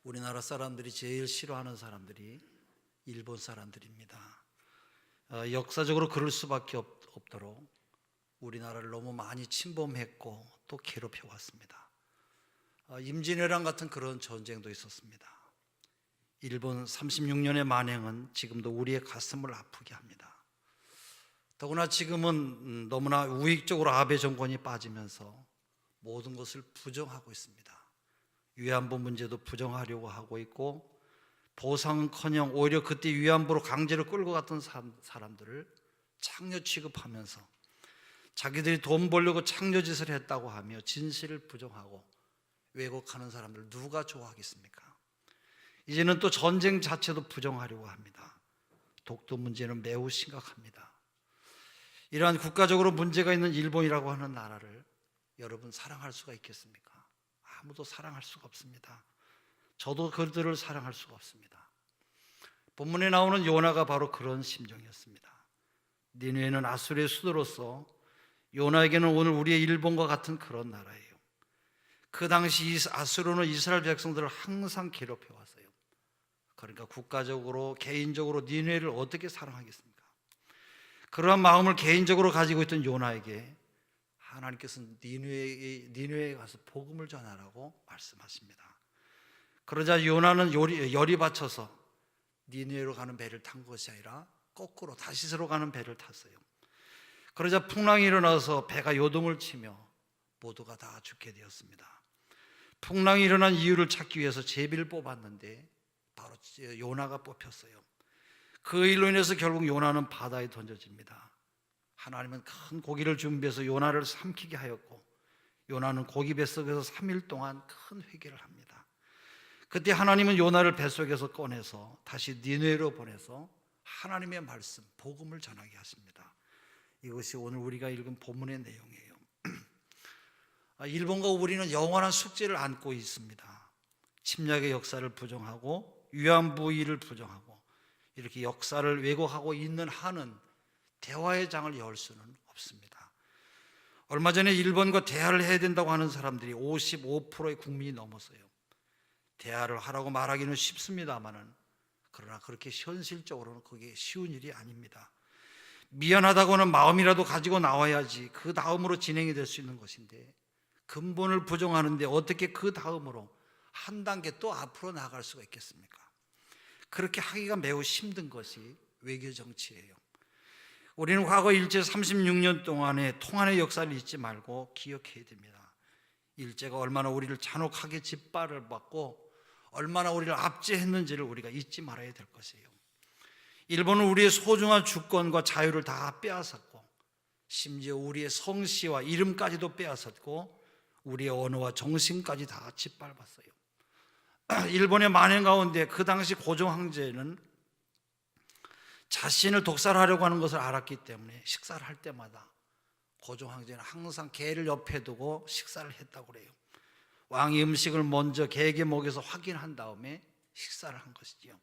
우리나라 사람들이 제일 싫어하는 사람들이 일본 사람들입니다. 역사적으로 그럴 수밖에 없도록 우리나라를 너무 많이 침범했고 또 괴롭혀 왔습니다. 임진왜란 같은 그런 전쟁도 있었습니다. 일본 36년의 만행은 지금도 우리의 가슴을 아프게 합니다. 더구나 지금은 너무나 우익적으로 아베 정권이 빠지면서 모든 것을 부정하고 있습니다. 위안부 문제도 부정하려고 하고 있고, 보상은커녕 오히려 그때 위안부로 강제로 끌고 갔던 사람들을 창녀 취급하면서 자기들이 돈 벌려고 창녀짓을 했다고 하며 진실을 부정하고 왜곡하는 사람들 누가 좋아하겠습니까? 이제는 또 전쟁 자체도 부정하려고 합니다. 독도 문제는 매우 심각합니다. 이러한 국가적으로 문제가 있는 일본이라고 하는 나라를 여러분 사랑할 수가 있겠습니까? 아무도 사랑할 수가 없습니다. 저도 그들을 사랑할 수가 없습니다. 본문에 나오는 요나가 바로 그런 심정이었습니다. 니느웨는 아수르의 수도로서 요나에게는 오늘 우리의 일본과 같은 그런 나라예요. 그 당시 아수르는 이스라엘 백성들을 항상 괴롭혀 왔어요. 그러니까 국가적으로 개인적으로 니느웨를 어떻게 사랑하겠습니까? 그러한 마음을 개인적으로 가지고 있던 요나에게 하나님께서는 니느웨에 가서 복음을 전하라고 말씀하십니다. 그러자 요나는 열이 받쳐서 니느웨로 가는 배를 탄 것이 아니라 거꾸로 다시스로 가는 배를 탔어요. 그러자 풍랑이 일어나서 배가 요동을 치며 모두가 다 죽게 되었습니다. 풍랑이 일어난 이유를 찾기 위해서 제비를 뽑았는데 바로 요나가 뽑혔어요. 그 일로 인해서 결국 요나는 바다에 던져집니다. 하나님은 큰 고기를 준비해서 요나를 삼키게 하였고, 요나는 고기 뱃속에서 3일 동안 큰 회개를 합니다. 그때 하나님은 요나를 뱃속에서 꺼내서 다시 니느웨로 보내서 하나님의 말씀, 복음을 전하게 하십니다. 이것이 오늘 우리가 읽은 본문의 내용이에요. 일본과 우리는 영원한 숙제를 안고 있습니다. 침략의 역사를 부정하고 위안부 일을 부정하고 이렇게 역사를 왜곡하고 있는 한은 대화의 장을 열 수는 없습니다. 얼마 전에 일본과 대화를 해야 된다고 하는 사람들이 55%의 국민이 넘었어요. 대화를 하라고 말하기는 쉽습니다만은, 그러나 그렇게 현실적으로는 그게 쉬운 일이 아닙니다. 미안하다고는 마음이라도 가지고 나와야지 그 다음으로 진행이 될 수 있는 것인데, 근본을 부정하는데 어떻게 그 다음으로 한 단계 또 앞으로 나갈 수가 있겠습니까? 그렇게 하기가 매우 힘든 것이 외교 정치예요. 우리는 과거 일제 36년 동안의 통한의 역사를 잊지 말고 기억해야 됩니다. 일제가 얼마나 우리를 잔혹하게 짓밟을 받고 얼마나 우리를 압제했는지를 우리가 잊지 말아야 될 것이에요. 일본은 우리의 소중한 주권과 자유를 다 빼앗았고, 심지어 우리의 성씨와 이름까지도 빼앗았고, 우리의 언어와 정신까지 다 짓밟았어요. 일본의 만행 가운데 그 당시 고종 황제는 자신을 독살하려고 하는 것을 알았기 때문에 식사를 할 때마다 고종 황제는 항상 개를 옆에 두고 식사를 했다고 그래요. 왕이 음식을 먼저 개에게 먹여서 확인한 다음에 식사를 한 것이지요.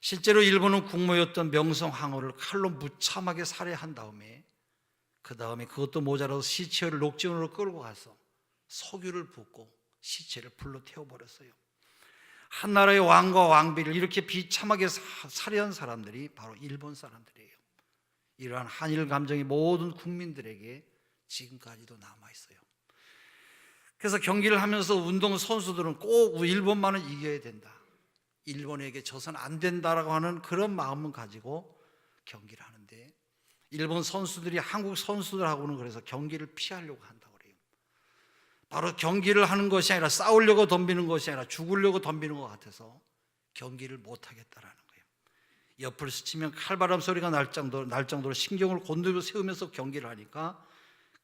실제로 일본은 국모였던 명성황후를 칼로 무참하게 살해한 다음에 그 다음에 그것도 모자라서 시체를 녹지원으로 끌고 가서 석유를 붓고 시체를 불로 태워버렸어요. 한 나라의 왕과 왕비를 이렇게 비참하게 살해한 사람들이 바로 일본 사람들이에요. 이러한 한일 감정이 모든 국민들에게 지금까지도 남아있어요. 그래서 경기를 하면서 운동 선수들은 꼭 일본만은 이겨야 된다, 일본에게 져서는 안 된다라고 하는 그런 마음을 가지고 경기를 하는데, 일본 선수들이 한국 선수들하고는 그래서 경기를 피하려고 한다고 그래요. 바로 경기를 하는 것이 아니라 싸우려고 덤비는 것이 아니라 죽으려고 덤비는 것 같아서 경기를 못하겠다라는 거예요. 옆을 스치면 칼바람 소리가 날 정도로 신경을 곤두려 세우면서 경기를 하니까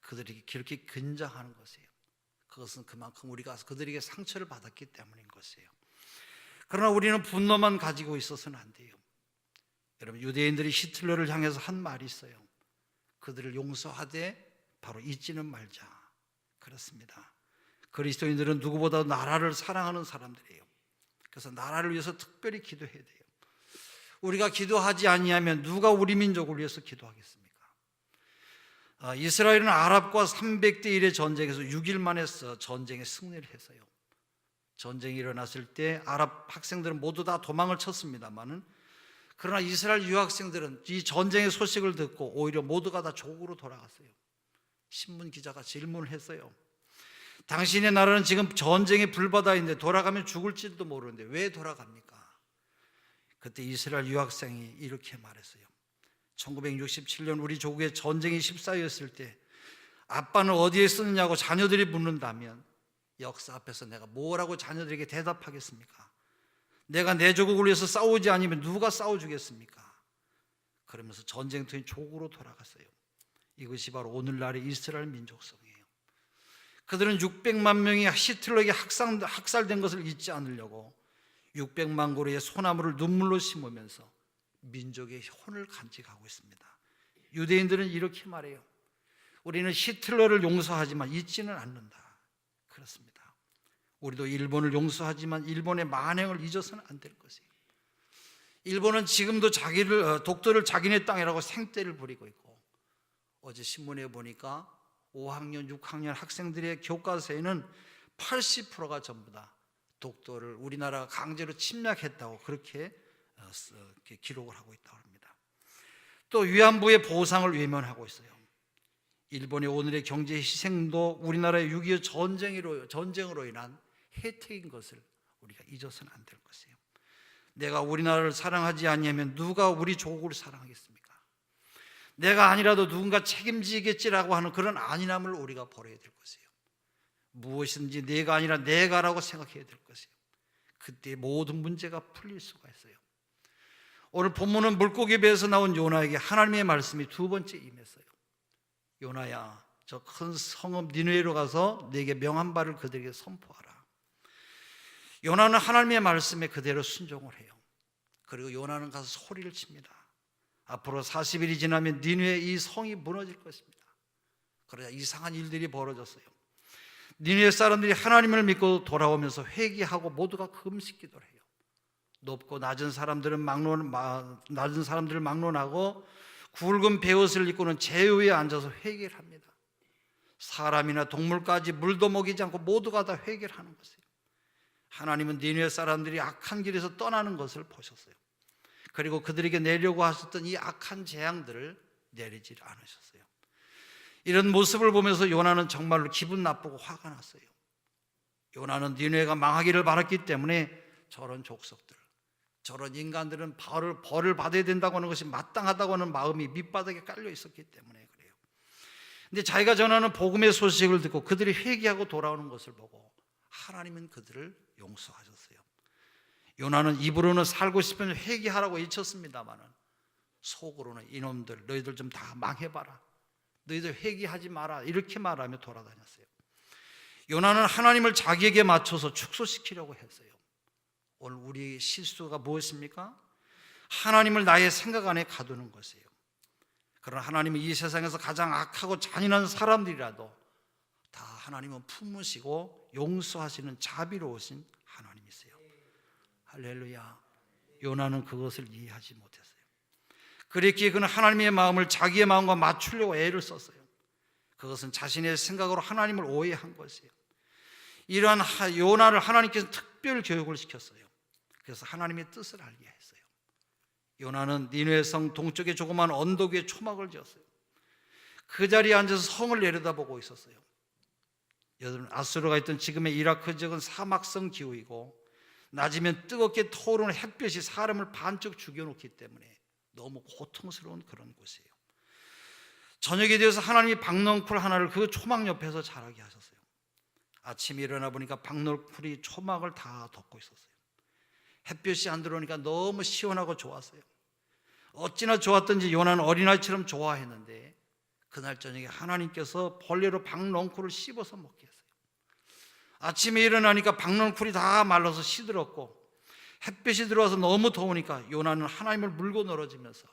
그들이 그렇게 긴장하는 것이에요. 그것은 그만큼 우리가 그들에게 상처를 받았기 때문인 것이에요. 그러나 우리는 분노만 가지고 있어서는 안 돼요. 여러분, 유대인들이 히틀러를 향해서 한 말이 있어요. 그들을 용서하되 바로 잊지는 말자. 그렇습니다. 그리스도인들은 누구보다 나라를 사랑하는 사람들이에요. 그래서 나라를 위해서 특별히 기도해야 돼요. 우리가 기도하지 아니하면 누가 우리 민족을 위해서 기도하겠습니까? 이스라엘은 아랍과 300대 1의 전쟁에서 6일 만에 전쟁에 승리를 했어요. 전쟁이 일어났을 때 아랍 학생들은 모두 다 도망을 쳤습니다만은, 그러나 이스라엘 유학생들은 이 전쟁의 소식을 듣고 오히려 모두가 다 조국으로 돌아갔어요. 신문 기자가 질문을 했어요. 당신의 나라는 지금 전쟁의 불바다인데 돌아가면 죽을지도 모르는데 왜 돌아갑니까? 그때 이스라엘 유학생이 이렇게 말했어요. 1967년 우리 조국에 전쟁이 십사였을 때 아빠는 어디에 쓰느냐고 자녀들이 묻는다면 역사 앞에서 내가 뭐라고 자녀들에게 대답하겠습니까? 내가 내 조국을 위해서 싸우지 않으면 누가 싸워주겠습니까? 그러면서 전쟁터인 조국으로 돌아갔어요. 이것이 바로 오늘날의 이스라엘 민족성이에요. 그들은 600만 명이 히틀러에게 학살된 것을 잊지 않으려고 600만 고루의 소나무를 눈물로 심으면서 민족의 혼을 간직하고 있습니다. 유대인들은 이렇게 말해요. 우리는 히틀러를 용서하지만 잊지는 않는다. 그렇습니다. 우리도 일본을 용서하지만 일본의 만행을 잊어서는 안 될 것이에요. 일본은 지금도 독도를 자기네 땅이라고 생떼를 부리고 있고, 어제 신문에 보니까 5학년, 6학년 학생들의 교과서에는 80%가 전부 다 독도를 우리나라가 강제로 침략했다고 그렇게 기록을 하고 있다고 합니다. 또 위안부의 보상을 외면하고 있어요. 일본의 오늘의 경제 희생도 우리나라의 6.25 전쟁으로 인한 혜택인 것을 우리가 잊어서는 안 될 것이에요. 내가 우리나라를 사랑하지 않으면 누가 우리 조국을 사랑하겠습니까? 내가 아니라도 누군가 책임지겠지라고 하는 그런 안일함을 우리가 버려야 될 것이에요. 무엇이든지 내가 아니라 내가라고 생각해야 될 것이에요. 그때 모든 문제가 풀릴 수가 있어요. 오늘 본문은 물고기 배에서 나온 요나에게 하나님의 말씀이 두 번째 임했어요. 요나야, 저 큰 성읍 니느웨로 가서 내게 명한 바를 그들에게 선포하라. 요나는 하나님의 말씀에 그대로 순종을 해요. 그리고 요나는 가서 소리를 칩니다. 앞으로 40일이 지나면 니느웨 이 성이 무너질 것입니다. 그러자 이상한 일들이 벌어졌어요. 니느웨 사람들이 하나님을 믿고 돌아오면서 회개하고 모두가 금식 기도를 해요. 높고 낮은 사람들을 막론하고 굵은 베옷을 입고는 제 위에 앉아서 회개를 합니다. 사람이나 동물까지 물도 먹이지 않고 모두가 다 회개를 하는 것이에요. 하나님은 니느웨 사람들이 악한 길에서 떠나는 것을 보셨어요. 그리고 그들에게 내려고 하셨던 이 악한 재앙들을 내리지 않으셨어요. 이런 모습을 보면서 요나는 정말로 기분 나쁘고 화가 났어요. 요나는 니느웨가 망하기를 바랐기 때문에 저런 족속들, 저런 인간들은 벌을 받아야 된다고 하는 것이 마땅하다고 하는 마음이 밑바닥에 깔려 있었기 때문에 그래요. 근데 자기가 전하는 복음의 소식을 듣고 그들이 회개하고 돌아오는 것을 보고 하나님은 그들을 용서하셨어요. 요나는 입으로는 살고 싶으면 회개하라고 외쳤습니다마는 속으로는 이놈들 너희들 좀 다 망해봐라, 너희들 회개하지 마라 이렇게 말하며 돌아다녔어요. 요나는 하나님을 자기에게 맞춰서 축소시키려고 했어요. 오늘 우리 실수가 무엇입니까? 하나님을 나의 생각 안에 가두는 것이에요. 그러나 하나님은 이 세상에서 가장 악하고 잔인한 사람들이라도 다 하나님은 품으시고 용서하시는 자비로우신 하나님이세요. 할렐루야. 요나는 그것을 이해하지 못했어요. 그랬기에 그는 하나님의 마음을 자기의 마음과 맞추려고 애를 썼어요. 그것은 자신의 생각으로 하나님을 오해한 것이에요. 이러한 요나를 하나님께서 특별 교육을 시켰어요. 그래서 하나님의 뜻을 알게 했어요. 요나는 니느웨 성 동쪽에 조그만 언덕 위에 초막을 지었어요. 그 자리에 앉아서 성을 내려다보고 있었어요. 여러분, 아수르가 있던 지금의 이라크 지역은 사막성 기후이고 낮이면 뜨겁게 타오르는 햇볕이 사람을 반쪽 죽여놓기 때문에 너무 고통스러운 그런 곳이에요. 저녁이 되어서 하나님이 박넝쿨 하나를 그 초막 옆에서 자라게 하셨어요. 아침에 일어나 보니까 박넝쿨이 초막을 다 덮고 있었어요. 햇볕이 안 들어오니까 너무 시원하고 좋았어요. 어찌나 좋았던지 요나는 어린아이처럼 좋아했는데 그날 저녁에 하나님께서 벌레로 박넝쿨을 씹어서 먹게 했어요. 아침에 일어나니까 박넝쿨이 다 말라서 시들었고 햇볕이 들어와서 너무 더우니까 요나는 하나님을 물고 늘어지면서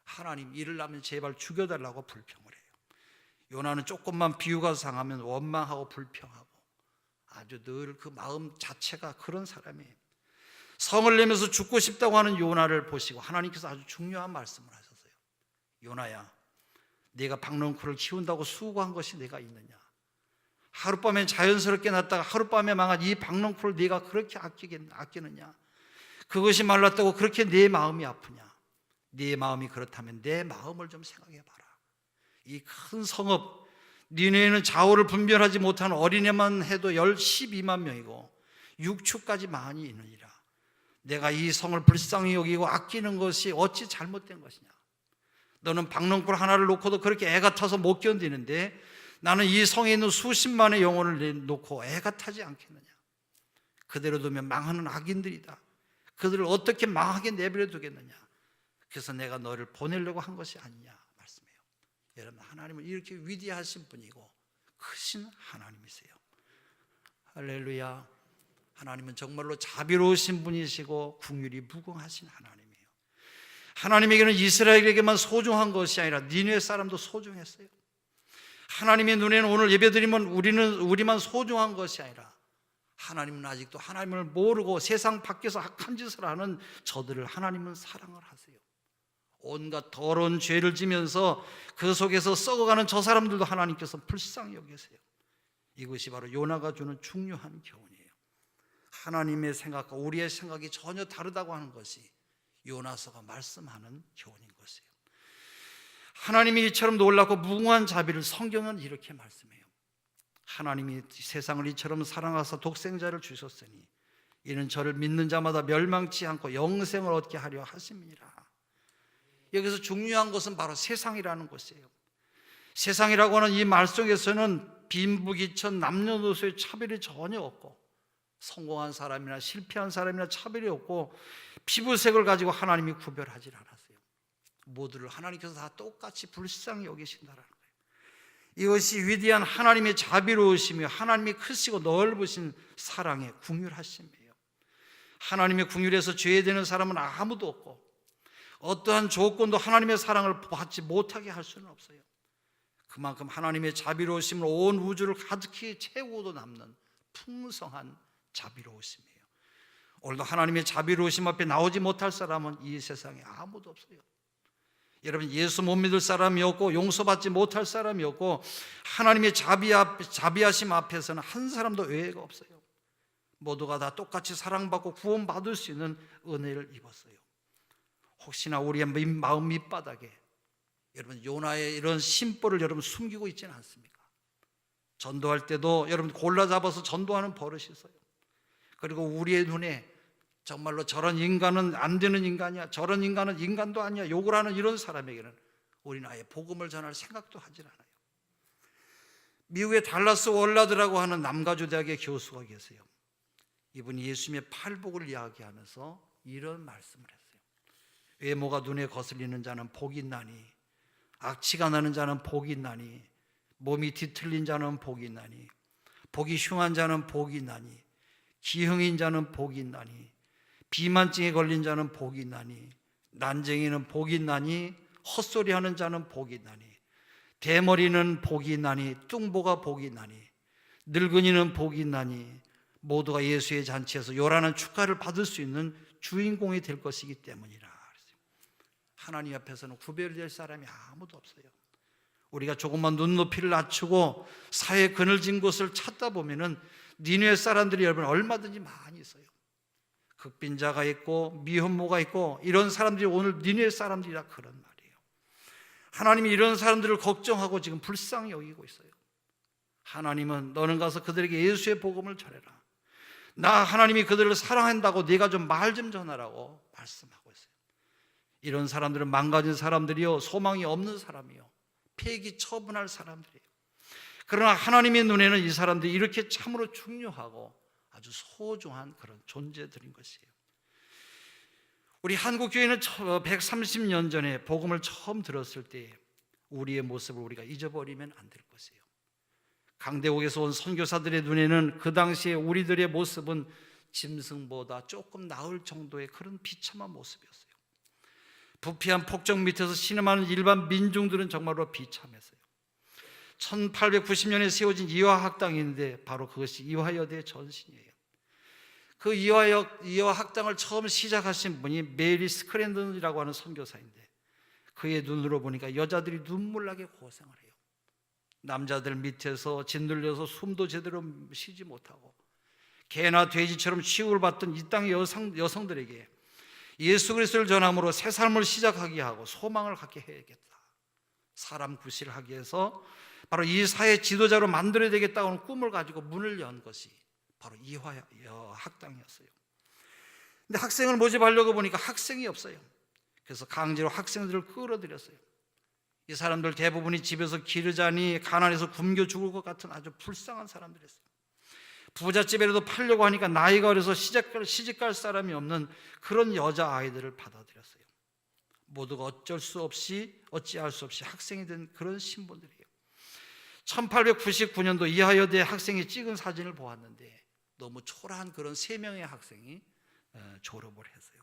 하나님, 이를 나면 제발 죽여달라고 불평을 해요. 요나는 조금만 비유가 상하면 원망하고 불평하고 아주 늘 그 마음 자체가 그런 사람이에요. 성을 내면서 죽고 싶다고 하는 요나를 보시고 하나님께서 아주 중요한 말씀을 하셨어요. 요나야, 네가 박넝쿨을 키운다고 수고한 것이 내가 있느냐? 하룻밤에 자연스럽게 났다가 하룻밤에 망한 이 박넝쿨을 네가 그렇게 아끼느냐? 그것이 말랐다고 그렇게 네 마음이 아프냐? 네 마음이 그렇다면 내 마음을 좀 생각해 봐라. 이 큰 성읍 니네는 좌우를 분별하지 못하는 어린애만 해도 12만 명이고 육축까지 많이 있느니라. 내가 이 성을 불쌍히 여기고 아끼는 것이 어찌 잘못된 것이냐? 너는 박넝쿨 하나를 놓고도 그렇게 애가 타서 못 견디는데 나는 이 성에 있는 수십만의 영혼을 놓고 애가 타지 않겠느냐? 그대로 두면 망하는 악인들이다. 그들을 어떻게 망하게 내버려 두겠느냐? 그래서 내가 너를 보내려고 한 것이 아니냐 말씀해요. 여러분, 하나님은 이렇게 위대하신 분이고 크신 하나님이세요. 할렐루야. 하나님은 정말로 자비로우신 분이시고 긍휼이 무궁하신 하나님이에요. 하나님에게는 이스라엘에게만 소중한 것이 아니라 니느웨 사람도 소중했어요. 하나님의 눈에는 오늘 예배드리면 우리만 소중한 것이 아니라 하나님은 아직도 하나님을 모르고 세상 밖에서 악한 짓을 하는 저들을 하나님은 사랑을 하세요. 온갖 더러운 죄를 지면서 그 속에서 썩어가는 저 사람들도 하나님께서 불쌍히 여기세요. 이것이 바로 요나가 주는 중요한 교훈이에요. 하나님의 생각과 우리의 생각이 전혀 다르다고 하는 것이 요나서가 말씀하는 교훈인 것이에요. 하나님이 이처럼 놀랍고 무궁한 자비를 성경은 이렇게 말씀해요. 하나님이 세상을 이처럼 사랑하사 독생자를 주셨으니 이는 저를 믿는 자마다 멸망치 않고 영생을 얻게 하려 하심이니라. 여기서 중요한 것은 바로 세상이라는 것이에요. 세상이라고 하는 이 말 속에서는 빈부귀천 남녀노소의 차별이 전혀 없고 성공한 사람이나 실패한 사람이나 차별이 없고 피부색을 가지고 하나님이 구별하지 않았어요. 모두를 하나님께서 다 똑같이 불쌍히 여기신다라는 거예요. 이것이 위대한 하나님의 자비로우시며 하나님이 크시고 넓으신 사랑의 긍휼하심이에요. 하나님의 긍휼에서 죄되는 사람은 아무도 없고 어떠한 조건도 하나님의 사랑을 받지 못하게 할 수는 없어요. 그만큼 하나님의 자비로우심을 온 우주를 가득히 채우고도 남는 풍성한 자비로우심이에요. 오늘도 하나님의 자비로우심 앞에 나오지 못할 사람은 이 세상에 아무도 없어요. 여러분, 예수 못 믿을 사람이 없고 용서받지 못할 사람이 없고 하나님의 자비하심 앞에서는 한 사람도 외회가 없어요. 모두가 다 똑같이 사랑받고 구원받을 수 있는 은혜를 입었어요. 혹시나 우리의 마음 밑바닥에 여러분 요나의 이런 심보를 여러분 숨기고 있지는 않습니까? 전도할 때도 여러분 골라 잡아서 전도하는 버릇이 있어요. 그리고 우리의 눈에 정말로 저런 인간은 안 되는 인간이야, 저런 인간은 인간도 아니야 욕을 하는 이런 사람에게는 우리는 아예 복음을 전할 생각도 하질 않아요. 미국의 달라스 월라드라고 하는 남가주 대학의 교수가 계세요. 이분이 예수님의 팔복을 이야기하면서 이런 말씀을 했어요. 외모가 눈에 거슬리는 자는 복이 있나니, 악취가 나는 자는 복이 있나니, 몸이 뒤틀린 자는 복이 있나니, 복이 흉한 자는 복이 있나니, 기형인 자는 복이 있나니, 비만증에 걸린 자는 복이 있나니, 난쟁이는 복이 있나니, 헛소리하는 자는 복이 있나니, 대머리는 복이 있나니, 뚱보가 복이 있나니, 늙은이는 복이 있나니, 모두가 예수의 잔치에서 요란한 축가를 받을 수 있는 주인공이 될 것이기 때문이라. 하나님 앞에서는 구별될 사람이 아무도 없어요. 우리가 조금만 눈높이를 낮추고 사회의 그늘진 곳을 찾다 보면은 니느웨 사람들이 여러분 얼마든지 많이 있어요. 극빈자가 있고 미혼모가 있고 이런 사람들이 오늘 니느웨 사람들이라 그런 말이에요. 하나님이 이런 사람들을 걱정하고 지금 불쌍히 여기고 있어요. 하나님은 너는 가서 그들에게 예수의 복음을 전해라. 나 하나님이 그들을 사랑한다고 네가 좀 말 좀 전하라고 말씀하고 있어요. 이런 사람들은 망가진 사람들이요, 소망이 없는 사람이요, 폐기 처분할 사람들이에요. 그러나 하나님의 눈에는 이 사람들이 이렇게 참으로 중요하고 아주 소중한 그런 존재들인 것이에요. 우리 한국교회는 130년 전에 복음을 처음 들었을 때 우리의 모습을 우리가 잊어버리면 안 될 것이에요. 강대국에서 온 선교사들의 눈에는 그 당시에 우리들의 모습은 짐승보다 조금 나을 정도의 그런 비참한 모습이었어요. 부패한 폭정 밑에서 신음하는 일반 민중들은 정말로 비참했어요. 1890년에 세워진 이화학당이 있는데 바로 그것이 이화여대 전신이에요. 그 이화학당을 처음 시작하신 분이 메리 스크랜던이라고 하는 선교사인데 그의 눈으로 보니까 여자들이 눈물 나게 고생을 해요. 남자들 밑에서 짓눌려서 숨도 제대로 쉬지 못하고 개나 돼지처럼 취급을 받던 이 땅의 여성들에게 예수 그리스도를 전함으로 새 삶을 시작하게 하고 소망을 갖게 해야겠다. 사람 구실을 하기 위해서 바로 이 사회 지도자로 만들어야 되겠다는 꿈을 가지고 문을 연 것이 바로 이화 학당이었어요. 근데 학생을 모집하려고 보니까 학생이 없어요. 그래서 강제로 학생들을 끌어들였어요. 이 사람들 대부분이 집에서 기르자니 가난해서 굶겨 죽을 것 같은 아주 불쌍한 사람들이었어요. 부잣집에라도 팔려고 하니까 나이가 어려서 시집갈 사람이 없는 그런 여자아이들을 받아들였어요. 모두가 어찌할 수 없이 학생이 된 그런 신분들이에요. 1899년도 이화여대 학생이 찍은 사진을 보았는데 너무 초라한 그런 3명의 학생이 졸업을 했어요.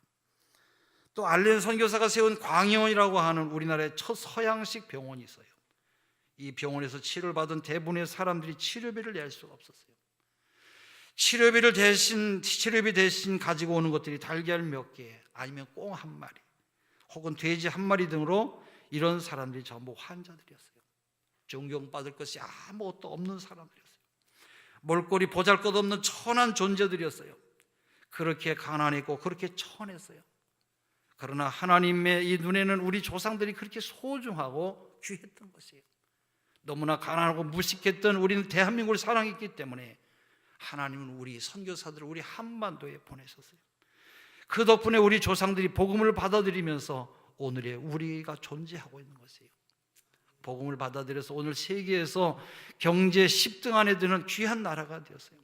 또 알렌 선교사가 세운 광의원이라고 하는 우리나라의 첫 서양식 병원이 있어요. 이 병원에서 치료를 받은 대부분의 사람들이 치료비를 낼 수가 없었어요. 치료비 대신 가지고 오는 것들이 달걀 몇 개, 아니면 꽁 한 마리, 혹은 돼지 한 마리 등으로 이런 사람들이 전부 환자들이었어요. 존경받을 것이 아무것도 없는 사람들이었어요. 몰골이 보잘것없는 천한 존재들이었어요. 그렇게 가난했고 그렇게 천했어요. 그러나 하나님의 이 눈에는 우리 조상들이 그렇게 소중하고 귀했던 것이에요. 너무나 가난하고 무식했던 우리는 대한민국을 사랑했기 때문에 하나님은 우리 선교사들을 우리 한반도에 보내셨어요. 그 덕분에 우리 조상들이 복음을 받아들이면서 오늘의 우리가 존재하고 있는 것이에요. 복음을 받아들여서 오늘 세계에서 경제 10등 안에 드는 귀한 나라가 되었어요.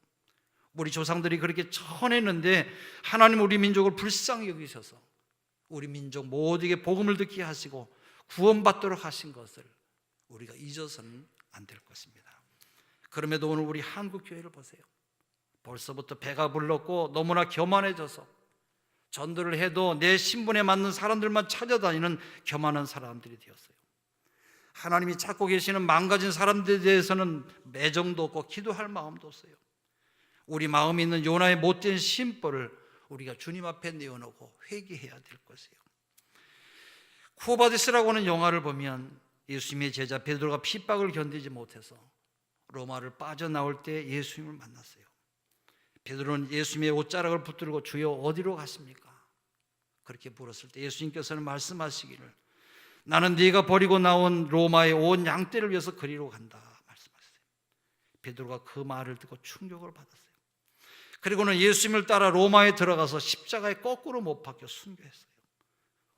우리 조상들이 그렇게 천했는데 하나님 우리 민족을 불쌍히 여기셔서 우리 민족 모두에게 복음을 듣게 하시고 구원받도록 하신 것을 우리가 잊어서는 안 될 것입니다. 그럼에도 오늘 우리 한국교회를 보세요. 벌써부터 배가 불렀고 너무나 교만해져서 전도를 해도 내 신분에 맞는 사람들만 찾아다니는 교만한 사람들이 되었어요. 하나님이 찾고 계시는 망가진 사람들에 대해서는 애정도 없고 기도할 마음도 없어요. 우리 마음에 있는 요나의 못된 심벌을 우리가 주님 앞에 내어놓고 회개해야 될 것이에요. 쿠오바디스라고 하는 영화를 보면 예수님의 제자 베드로가 핍박을 견디지 못해서 로마를 빠져나올 때 예수님을 만났어요. 베드로는 예수님의 옷자락을 붙들고 주여 어디로 가십니까? 그렇게 물었을 때 예수님께서는 말씀하시기를 나는 네가 버리고 나온 로마의 온 양떼를 위해서 그리로 간다 말씀하셨어요. 베드로가 그 말을 듣고 충격을 받았어요. 그리고는 예수님을 따라 로마에 들어가서 십자가에 거꾸로 못 박혀 순교했어요.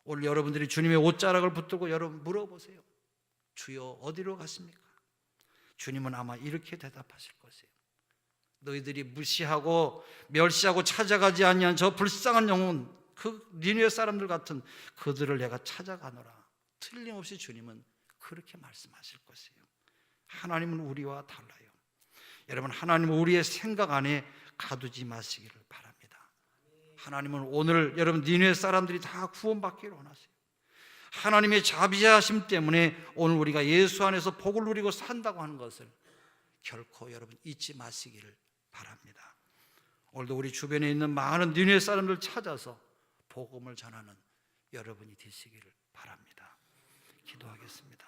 오늘 여러분들이 주님의 옷자락을 붙들고 여러분 물어보세요. 주여 어디로 가십니까? 주님은 아마 이렇게 대답하실 것이에요. 너희들이 무시하고 멸시하고 찾아가지 아니한 저 불쌍한 영혼, 그 니느웨 사람들 같은 그들을 내가 찾아가노라. 틀림없이 주님은 그렇게 말씀하실 것이에요. 하나님은 우리와 달라요. 여러분, 하나님은 우리의 생각 안에 가두지 마시기를 바랍니다. 하나님은 오늘 여러분 니느웨 사람들이 다 구원받기를 원하세요. 하나님의 자비하심 때문에 오늘 우리가 예수 안에서 복을 누리고 산다고 하는 것을 결코 여러분 잊지 마시기를 바랍니다. 오늘도 우리 주변에 있는 많은 니느웨 사람들 찾아서 복음을 전하는 여러분이 되시기를 바랍니다. 기도하겠습니다.